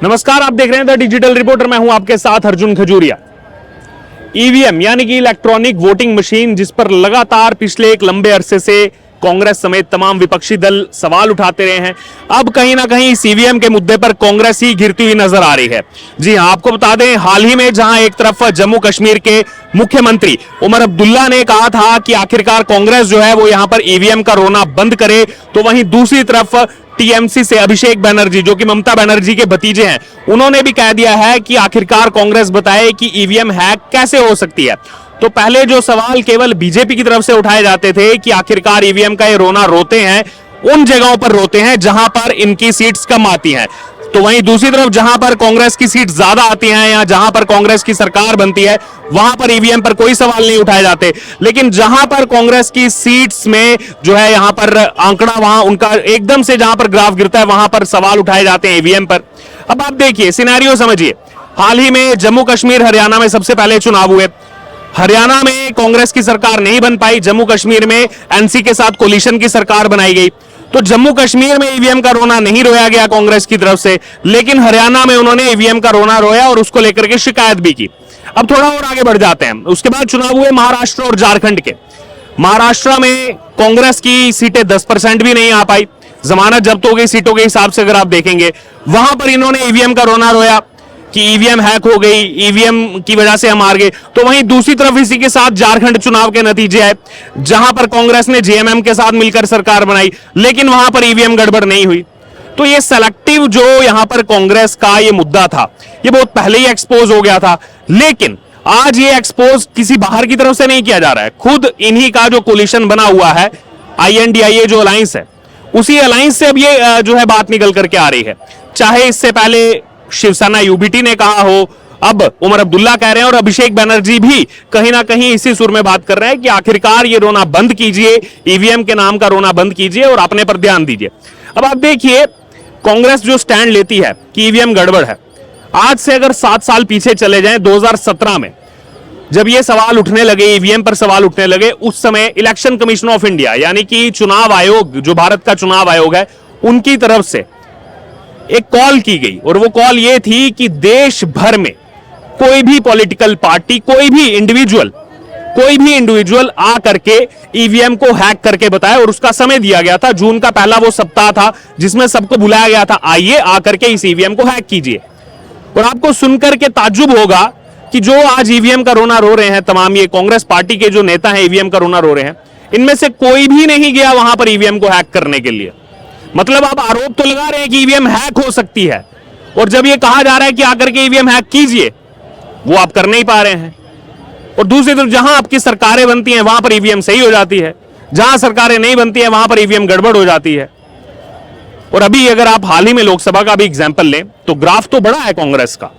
नमस्कार, आप देख रहे हैं द डिजिटल रिपोर्टर। मैं हूं आपके साथ अर्जुन खजूरिया। ईवीएम यानी कि इलेक्ट्रॉनिक वोटिंग मशीन, जिस पर लगातार पिछले एक लंबे अरसे से कांग्रेस समेत तमाम विपक्षी दल सवाल उठाते रहे हैं, अब कहीं ना कहीं इस ईवीएम के मुद्दे पर कांग्रेस ही गिरती हुई नजर आ रही है। जी हां, आपको बता दें, हाल ही में जहां एक तरफ जम्मू कश्मीर के मुख्यमंत्री उमर अब्दुल्ला ने कहा था कि आखिरकार कांग्रेस जो है वो यहां पर ईवीएम का रोना बंद करे, तो वहीं दूसरी तरफ टीएमसी से अभिषेक बनर्जी, जो कि ममता बनर्जी के भतीजे हैं, उन्होंने भी कह दिया है कि आखिरकार कांग्रेस बताए कि ईवीएम हैक कैसे हो सकती है। तो पहले जो सवाल केवल बीजेपी की तरफ से उठाए जाते थे कि आखिरकार ईवीएम का ये रोना रोते हैं उन जगहों पर रोते हैं जहां पर इनकी सीट्स कम आती हैं, तो वहीं दूसरी तरफ जहां पर कांग्रेस की सीट ज्यादा आती हैं या जहां पर कांग्रेस की सरकार बनती है, वहां पर ईवीएम पर कोई सवाल नहीं उठाए जाते। लेकिन जहां पर कांग्रेस की सीट्स में जो है यहां पर आंकड़ा, वहां उनका एकदम से जहां पर ग्राफ गिरता है, वहां पर सवाल उठाए जाते हैं ईवीएम पर। अब आप देखिए, सिनेरियो समझिए। हाल ही में जम्मू कश्मीर हरियाणा में सबसे पहले चुनाव हुए। हरियाणा में कांग्रेस की सरकार नहीं बन पाई, जम्मू कश्मीर में एनसी के साथ कोलिशन की सरकार बनाई गई। तो जम्मू कश्मीर में ईवीएम का रोना नहीं रोया गया कांग्रेस की तरफ से, लेकिन हरियाणा में उन्होंने ईवीएम का रोना रोया और उसको लेकर के शिकायत भी की। अब थोड़ा और आगे बढ़ जाते हैं। उसके बाद चुनाव हुए महाराष्ट्र और झारखंड के। महाराष्ट्र में कांग्रेस की सीटें 10% भी नहीं आ पाई, जमानत जब्त हो गई सीटों के हिसाब से। अगर आप देखेंगे, वहां पर इन्होंने ईवीएम का रोना रोया कि ईवीएम हैक हो गई, ईवीएम की वजह से हम हार गए। तो वहीं दूसरी तरफ इसी के साथ झारखंड चुनाव के नतीजे आए, जहां पर कांग्रेस ने जेएमएम के साथ मिलकर सरकार बनाई, लेकिन वहां पर ईवीएम गड़बड़ नहीं हुई। तो ये सेलेक्टिव जो यहां पर कांग्रेस का ये मुद्दा था, ये बहुत पहले ही एक्सपोज हो गया था। लेकिन आज ये एक्सपोज किसी बाहर की तरफ से नहीं किया जा रहा है, खुद इन्हीं का जो कोलिशन बना हुआ है, INDIA जो अलायंस है, उसी अलायंस से अब ये जो है बात निकल करके आ रही है। चाहे इससे पहले शिवसेना UBT ने कहा हो, अब उमर अब्दुल्ला कह रहे हैं और अभिषेक बनर्जी भी कहीं ना कहीं इसी सुर में बात कर रहे हैं कि आखिरकार ये रोना बंद कीजिए, ईवीएम के नाम का रोना बंद कीजिए और अपने पर ध्यान दीजिए। अब आप देखिए, कांग्रेस जो स्टैंड लेती है कि ईवीएम गड़बड़ है, आज से अगर 7 साल पीछे चले जाएं, 2017 में जब ये सवाल उठने लगे, ईवीएम पर सवाल उठने लगे, उस समय इलेक्शन कमीशन ऑफ इंडिया यानी कि चुनाव आयोग, जो भारत का चुनाव आयोग है, उनकी तरफ से एक कॉल की गई और वो कॉल ये थी कि देश भर में कोई भी पॉलिटिकल पार्टी, कोई भी इंडिविजुअल आ करके ईवीएम को हैक करके बताए। और उसका समय दिया गया था, जून का पहला वो सप्ताह था जिसमें सबको बुलाया गया था, आइए आकर के इस ईवीएम को हैक कीजिए। और आपको सुनकर के ताज्जुब होगा कि जो आज ईवीएम का रोना रो रहे हैं, तमाम ये कांग्रेस पार्टी के जो नेता हैं ईवीएम का रोना रो रहे हैं, इनमें से कोई भी नहीं गया वहां पर ईवीएम को हैक करने के लिए। मतलब आप आरोप तो लगा रहे हैं कि ईवीएम हैक हो सकती है, और जब ये कहा जा रहा है कि आकर के ईवीएम हैक कीजिए, वो आप कर नहीं पा रहे हैं। और दूसरी तरफ जहां आपकी सरकारें बनती हैं वहां पर ईवीएम सही हो जाती है, जहां सरकारें नहीं बनती हैं वहां पर ईवीएम गड़बड़ हो जाती है। और अभी अगर आप हाल ही में लोकसभा का भी एग्जाम्पल लें, तो ग्राफ तो बड़ा है कांग्रेस का,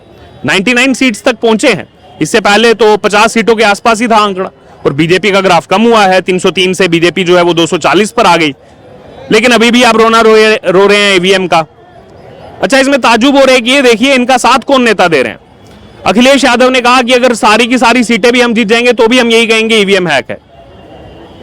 99 सीट्स तक पहुंचे हैं। इससे पहले तो 50 सीटों के आसपास ही था आंकड़ा, और बीजेपी का ग्राफ कम हुआ है, 303 से बीजेपी जो है वो 240 पर आ गई। लेकिन अभी भी आप रोना रो रहे हैं ईवीएम का। अच्छा, इसमें ताजुब हो रहा है कि ये देखिए, इनका साथ कौन नेता दे रहे हैं। अखिलेश यादव ने कहा कि अगर सारी की सारी सीटें भी हम जीत जाएंगे तो भी हम यही कहेंगे ईवीएम हैक है।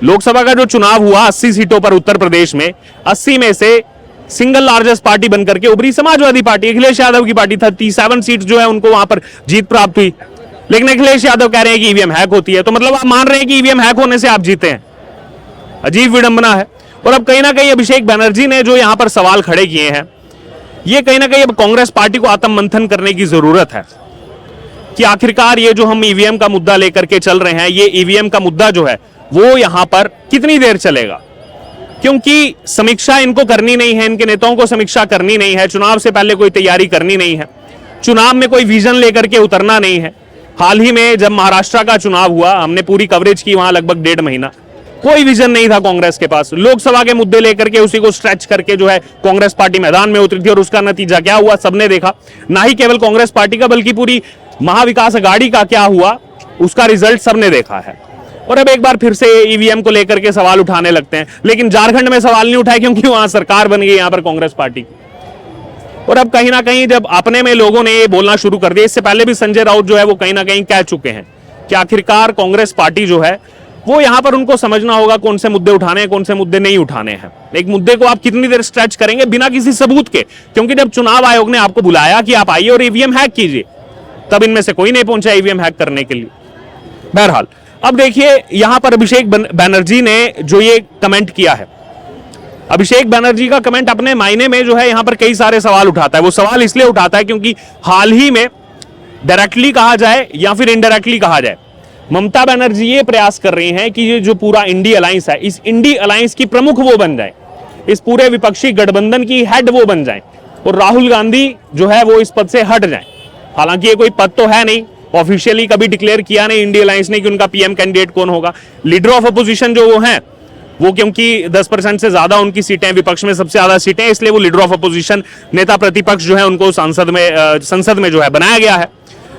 लोकसभा का जो चुनाव हुआ 80 सीटों पर उत्तर प्रदेश में, 80 में से सिंगल लार्जेस्ट पार्टी बनकर के उभरी समाजवादी पार्टी, अखिलेश यादव की पार्टी। 37 सीट जो है उनको वहां पर जीत प्राप्त हुई, लेकिन अखिलेश यादव कह रहे हैं कि ईवीएम हैक होती है। तो मतलब आप मान रहे हैं कि ईवीएम हैक होने से आप जीते हैं। अजीब विडंबना है। और अब कहीं ना कहीं अभिषेक बनर्जी ने जो यहां पर सवाल खड़े किए हैं, ये कहीं ना कहीं अब कांग्रेस पार्टी को आत्ममंथन करने की जरूरत है कि आखिरकार ये जो हम ईवीएम का मुद्दा लेकर के चल रहे हैं, ये ईवीएम का मुद्दा जो है वो यहां पर कितनी देर चलेगा। क्योंकि समीक्षा इनको करनी नहीं है, इनके नेताओं को समीक्षा करनी नहीं है, चुनाव से पहले कोई तैयारी करनी नहीं है, चुनाव में कोई विजन लेकर के उतरना नहीं है। हाल ही में जब महाराष्ट्र का चुनाव हुआ, हमने पूरी कवरेज की वहां लगभग 1.5 महीना, कोई विजन नहीं था कांग्रेस के पास। लोकसभा के मुद्दे लेकर के उसी को स्ट्रेच करके जो है कांग्रेस पार्टी मैदान में उतरी थी, और उसका नतीजा क्या हुआ सबने देखा। ना ही केवल कांग्रेस पार्टी का बल्कि पूरी महाविकास अघाड़ी का क्या हुआ, उसका रिजल्ट सबने देखा है। और अब एक बार फिर से ईवीएम को लेकर के सवाल उठाने लगते हैं, लेकिन झारखंड में सवाल नहीं उठाए क्योंकि वहां सरकार बन गई यहां पर कांग्रेस पार्टी। और अब कहीं ना कहीं जब अपने में लोगों ने ये बोलना शुरू कर दिया, इससे पहले भी संजय राउत जो है वो कहीं ना कहीं कह चुके हैं कि आखिरकार कांग्रेस पार्टी जो है वो यहां पर उनको समझना होगा कौन से मुद्दे उठाने हैं, कौन से मुद्दे नहीं उठाने हैं। एक मुद्दे को आप कितनी देर स्ट्रेच करेंगे बिना किसी सबूत के, क्योंकि जब चुनाव आयोग ने आपको बुलाया कि आप आइए और ईवीएम हैक कीजिए, तब इनमें से कोई नहीं पहुंचा ईवीएम हैक करने के लिए। बहरहाल अब देखिए यहां पर अभिषेक बनर्जी ने जो ये कमेंट किया है, अभिषेक बनर्जी का कमेंट अपने मायने में जो है यहां पर कई सारे सवाल उठाता है। वो सवाल इसलिए उठाता है क्योंकि हाल ही में डायरेक्टली कहा जाए या फिर इनडायरेक्टली कहा जाए, ममता बनर्जी ये प्रयास कर रही हैं कि ये जो पूरा इंडी अलायंस है, इस इंडी अलायंस की प्रमुख वो बन जाए, इस पूरे विपक्षी गठबंधन की हेड वो बन जाए और राहुल गांधी जो है वो इस पद से हट जाए। हालांकि ये कोई पद तो है नहीं, ऑफिशियली कभी डिक्लेयर किया नहीं इंडी अलायंस ने कि उनका पीएम कैंडिडेट कौन होगा। लीडर ऑफ अपोजिशन जो वो हैं, वो क्योंकि 10% से ज्यादा उनकी सीटें, विपक्ष में सबसे ज्यादा सीटें, इसलिए वो लीडर ऑफ अपोजिशन, नेता प्रतिपक्ष जो है उनको संसद में जो है बनाया गया है।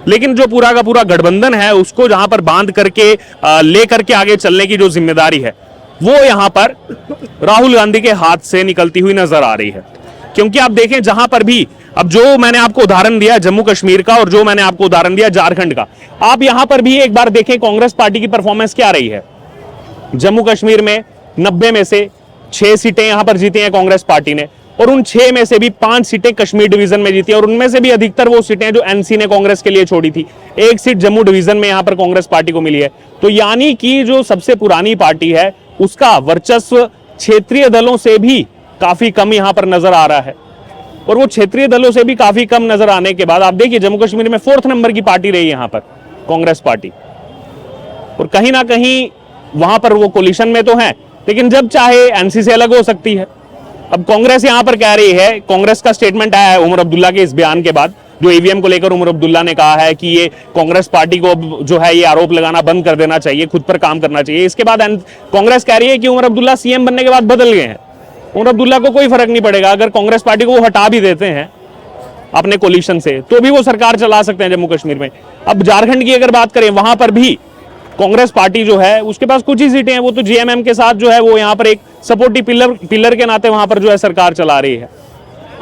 लेकिन जो पूरा का पूरा गठबंधन है उसको जहां पर बांध करके लेकर के आगे चलने की जो जिम्मेदारी है वो यहां पर राहुल गांधी के हाथ से निकलती हुई नजर आ रही है। क्योंकि आप देखें जहां पर भी, अब जो मैंने आपको उदाहरण दिया जम्मू कश्मीर का और जो मैंने आपको उदाहरण दिया झारखंड का, आप यहां पर भी एक बार देखें कांग्रेस पार्टी की परफॉर्मेंस क्या रही है। जम्मू कश्मीर में 90 में से 6 सीटें यहां पर जीती हैं कांग्रेस पार्टी ने, और उन 6 में से भी 5 सीटें कश्मीर डिवीजन में जीती, और उनमें से भी अधिकतर वो सीटें जो एनसी ने कांग्रेस के लिए छोड़ी थी। 1 सीट जम्मू डिवीजन में यहां पर कांग्रेस पार्टी को मिली है। तो यानी कि जो सबसे पुरानी पार्टी है उसका वर्चस्व क्षेत्रीय दलों से भी काफी कम यहां पर नजर आ रहा है, और वो क्षेत्रीय दलों से भी काफी कम नजर आने के बाद आप देखिए जम्मू कश्मीर में 4th नंबर की पार्टी रही यहां पर कांग्रेस पार्टी, और कहीं ना कहीं वहां पर वो कोलिशन में तो है, लेकिन जब चाहे एनसी से अलग हो सकती है। अब कांग्रेस यहां पर कह रही है, कांग्रेस का स्टेटमेंट आया है उमर अब्दुल्ला के इस बयान के बाद, जो ईवीएम को लेकर उमर अब्दुल्ला ने कहा है कि ये कांग्रेस पार्टी को जो है ये आरोप लगाना बंद कर देना चाहिए, खुद पर काम करना चाहिए। इसके बाद कांग्रेस कह रही है कि उमर अब्दुल्ला सीएम बनने के बाद बदल गए हैं। उमर अब्दुल्ला को कोई फर्क नहीं पड़ेगा, अगर कांग्रेस पार्टी को वो हटा भी देते हैं अपने कोलिशन से तो भी वो सरकार चला सकते हैं जम्मू कश्मीर में। अब झारखंड की अगर बात करें, वहां पर भी कांग्रेस पार्टी जो है उसके पास कुछ ही सीटें हैं, वो तो जेएमएम के साथ जो है वो यहाँ पर एक सपोर्टिव पिलर के नाते वहां पर जो है सरकार चला रही है।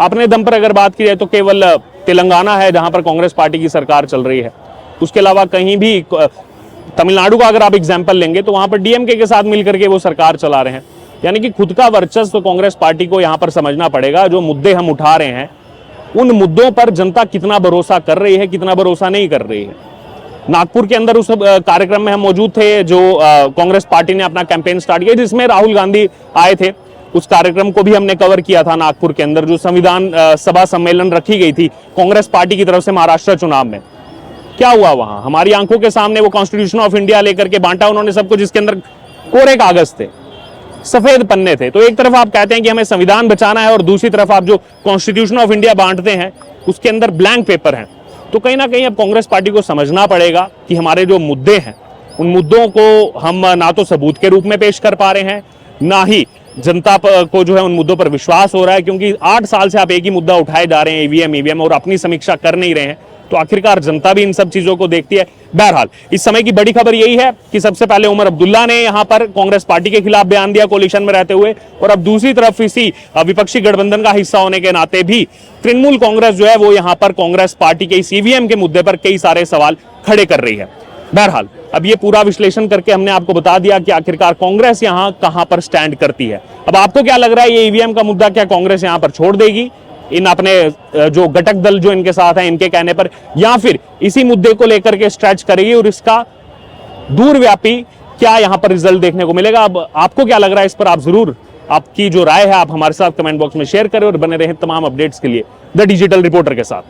अपने दम पर अगर बात की जाए तो केवल तेलंगाना है जहां पर कांग्रेस पार्टी की सरकार चल रही है, उसके अलावा कहीं भी, तमिलनाडु का अगर आप एग्जाम्पल लेंगे तो वहां पर डीएमके के साथ मिलकर के वो सरकार चला रहे हैं। यानी कि खुद का वर्चस्व कांग्रेस पार्टी को यहां पर समझना पड़ेगा। जो मुद्दे हम उठा रहे हैं उन मुद्दों पर जनता कितना भरोसा कर रही है, कितना भरोसा नहीं कर रही है। नागपुर के अंदर उस कार्यक्रम में हम मौजूद थे जो कांग्रेस पार्टी ने अपना कैंपेन स्टार्ट किया, जिसमें राहुल गांधी आए थे। उस कार्यक्रम को भी हमने कवर किया था नागपुर के अंदर, जो संविधान सभा सम्मेलन रखी गई थी कांग्रेस पार्टी की तरफ से महाराष्ट्र चुनाव में। क्या हुआ वहां? हमारी आंखों के सामने वो कॉन्स्टिट्यूशन ऑफ इंडिया लेकर के बांटा उन्होंने सबको, जिसके अंदर कोरे कागज थे, सफेद पन्ने थे। तो एक तरफ आप कहते हैं कि हमें संविधान बचाना है और दूसरी तरफ आप जो कॉन्स्टिट्यूशन ऑफ इंडिया बांटते हैं उसके अंदर ब्लैंक पेपर हैं। तो कहीं ना कहीं अब कांग्रेस पार्टी को समझना पड़ेगा कि हमारे जो मुद्दे हैं उन मुद्दों को हम ना तो सबूत के रूप में पेश कर पा रहे हैं, ना ही जनता को जो है उन मुद्दों पर विश्वास हो रहा है, क्योंकि 8 साल से आप एक ही मुद्दा उठाए जा रहे हैं, ईवीएम, और अपनी समीक्षा कर नहीं रहे हैं। तो आखिरकार जनता भी इन सब चीजों को देखती है। बहरहाल इस समय की बड़ी खबर यही है कि सबसे पहले उमर अब्दुल्ला ने यहां पर कांग्रेस पार्टी के खिलाफ बयान दिया कोलिशन में रहते हुए, और अब दूसरी तरफ इसी विपक्षी गठबंधन का हिस्सा होने के नाते भी तृणमूल कांग्रेस जो है वो यहां पर कांग्रेस पार्टी के इस ईवीएम के मुद्दे पर कई सारे सवाल खड़े कर रही है। बहरहाल अब ये पूरा विश्लेषण करके हमने आपको बता दिया कि आखिरकार कांग्रेस यहां कहां पर स्टैंड करती है। अब आपको क्या लग रहा है, ये ईवीएम का मुद्दा क्या कांग्रेस यहां पर छोड़ देगी इन अपने जो घटक दल जो इनके साथ हैं इनके कहने पर, या फिर इसी मुद्दे को लेकर के स्ट्रेच करेगी और इसका दूरव्यापी क्या यहां पर रिजल्ट देखने को मिलेगा? अब आपको क्या लग रहा है इस पर आप जरूर, आपकी जो राय है आप हमारे साथ कमेंट बॉक्स में शेयर करें और बने रहें तमाम अपडेट्स के लिए द डिजिटल रिपोर्टर के साथ।